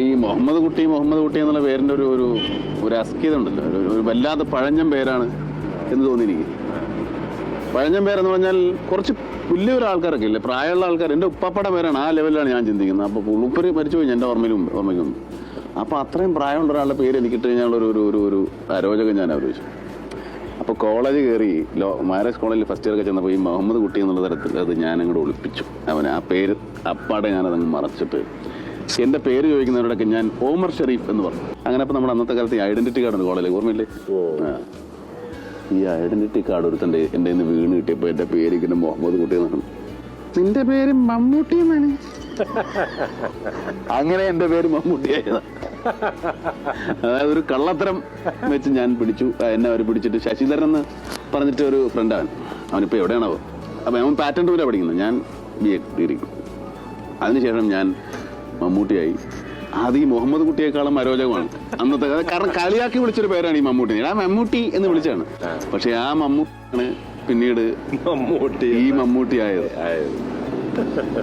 ഈ മുഹമ്മദ് കുട്ടി എന്നുള്ള പേരിൻ്റെ ഒരു അസ്കിത ഉണ്ടല്ലോ, ഒരു വല്ലാത്ത പഴഞ്ഞം പേരാണ് എന്ന് തോന്നി എനിക്ക്. പഴഞ്ഞം പേരെന്ന് പറഞ്ഞാൽ കുറച്ച് വലിയൊരു ആൾക്കാരൊക്കെ ഇല്ലേ, പ്രായമുള്ള ആൾക്കാർ. എൻ്റെ ഉപ്പാപ്പയുടെ പേരാണ്, ആ ലെവലിലാണ് ഞാൻ ചിന്തിക്കുന്നത്. അപ്പോൾ ഉളുപ്പര് മരിച്ചു പോയി എൻ്റെ ഓർമ്മയ്ക്കും. അപ്പോൾ അത്രയും പ്രായമുള്ള ഒരാളുടെ പേര് എനിക്കിട്ട് കഴിഞ്ഞാൽ ഒരു അരോചകം ഞാൻ ആലോചിച്ചു. അപ്പോൾ കോളേജ് കയറി മാരേജ് കോളേജിൽ ഫസ്റ്റ് ഇയർ ഒക്കെ ചെന്നപ്പോൾ ഈ മുഹമ്മദ് കുട്ടി എന്നുള്ള തരത്തിൽ അത് ഞാൻ അങ്ങോട്ട് ഒളിപ്പിച്ചു. അവന് ആ പേര് അപ്പാടെ ഞാനതങ്ങ് മറച്ചിട്ട് എൻ്റെ പേര് ചോദിക്കുന്നവരോടൊക്കെ ഞാൻ ഓമർ ഷെരീഫ് എന്ന് പറഞ്ഞു. അങ്ങനെ അപ്പോൾ നമ്മുടെ അന്നത്തെ കാലത്ത് ഈ ഐഡന്റിറ്റി കാർഡ് ഉണ്ട് കോളേജിൽ, ഓർമ്മയില്ലേ? ഈ ഐഡന്റിറ്റി കാർഡ് ഒരുത്തൻ്റെ എൻ്റെ ഇന്ന് വീണ് കിട്ടിയപ്പോൾ എൻ്റെ പേര് ഇങ്ങനെ മുഹമ്മദ് കുട്ടി എന്നാണ്. നിന്റെ പേര് മമ്മൂട്ടി എന്നാണ്. അങ്ങനെ എൻ്റെ പേര് മമ്മൂട്ടിയായതാണ്. അതായത് ഒരു കള്ളത്തരം വെച്ച് ഞാൻ പിടിച്ചു. എന്നെ അവർ പിടിച്ചിട്ട് ശശിധരൻ എന്ന് പറഞ്ഞിട്ട് ഒരു ഫ്രണ്ടാണ്, അവനിപ്പോൾ എവിടെയാണാവോ. അപ്പം അവൻ പാറ്റേൺ ടൂലാണ് പഠിക്കുന്നത്, ഞാൻ BA ഡിഗ്രി. അതിനുശേഷം ഞാൻ മമ്മൂട്ടിയായി. അത് ഈ മുഹമ്മദ് കുട്ടിയേക്കാളും അരോചകമാണ് അന്നത്തെ. കാരണം കളിയാക്കി വിളിച്ചൊരു പേരാണ് ഈ മമ്മൂട്ടി. ആ മമ്മൂട്ടി എന്ന് വിളിച്ചാണ്. പക്ഷെ ആ മമ്മൂട്ടിയാണ് പിന്നീട് ഈ മമ്മൂട്ടി ആയത്.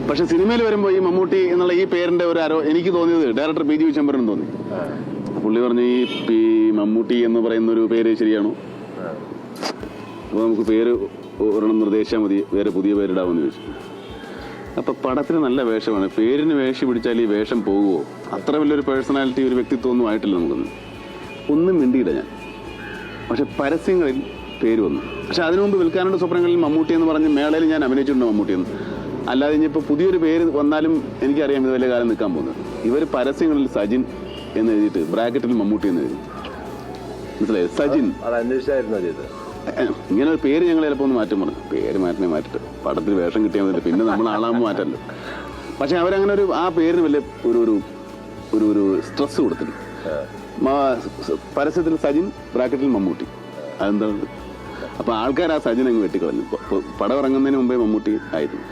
പക്ഷെ സിനിമയിൽ വരുമ്പോൾ ഈ മമ്മൂട്ടി എന്നുള്ള ഈ പേരിന്റെ എനിക്ക് തോന്നിയത് ഡയറക്ടർ PG വിശ്വംഭരൻ തോന്നി. പുള്ളി പറഞ്ഞു ഈ മമ്മൂട്ടി എന്ന് പറയുന്ന ഒരു പേര് ശരിയാണോ, അപ്പൊ നമുക്ക് പേര് ഒരെണ്ണം നിർദ്ദേശിച്ചാൽ മതി, വേറെ പുതിയ പേരിടാമെന്ന് ചോദിച്ചു. അപ്പൊ പടത്തിന് നല്ല വേഷമാണ്, പേരിന് വേഷം പിടിച്ചാൽ ഈ വേഷം പോകുമോ? അത്ര വലിയൊരു പേഴ്സണാലിറ്റി, ഒരു വ്യക്തിത്വം ഒന്നും ആയിട്ടില്ല ഒന്നും മിണ്ടിയില്ല ഞാൻ. പക്ഷെ പരസ്യങ്ങളിൽ പേര് വന്നു. പക്ഷെ അതിനു മുമ്പ് വിൽക്കാനുള്ള സ്വപ്നങ്ങളിൽ മമ്മൂട്ടി എന്ന് പറഞ്ഞ് മേളയിൽ ഞാൻ അഭിനയിച്ചിട്ടുണ്ട് മമ്മൂട്ടി എന്ന്. അല്ലാതെ ഇനിയിപ്പോൾ പുതിയൊരു പേര് വന്നാലും എനിക്കറിയാം ഇത് വലിയ കാലം നിൽക്കാൻ പോകുന്നത്. ഇവർ പരസ്യങ്ങളിൽ സജിൻ എന്ന് എഴുതിയിട്ട് ബ്രാക്കറ്റിൽ മമ്മൂട്ടി എന്ന് എഴുതി. മനസ്സിലായി? സജിൻ. ഇങ്ങനെ ഒരു പേര് ഞങ്ങൾ ചിലപ്പോൾ ഒന്ന് മാറ്റം പറഞ്ഞു. പേര് മാറ്റിട്ട് പടത്തിൽ വേഷം കിട്ടിയാൽ മതി, പിന്നെ നമ്മൾ ആളാകുമ്പോൾ മാറ്റല്ലോ. പക്ഷെ അവരങ്ങനെ ആ പേരിന് വലിയ ഒരു സ്ട്രെസ് കൊടുത്തില്ല. പരസ്യത്തിൽ സജിൻ ബ്രാക്കറ്റിൽ മമ്മൂട്ടി. അതെന്താണ്? അപ്പൊ ആൾക്കാർ ആ സജിൻ അങ്ങ് വെട്ടിക്കളഞ്ഞു. പടം ഇറങ്ങുന്നതിന് മുമ്പേ മമ്മൂട്ടി ആയിരുന്നു.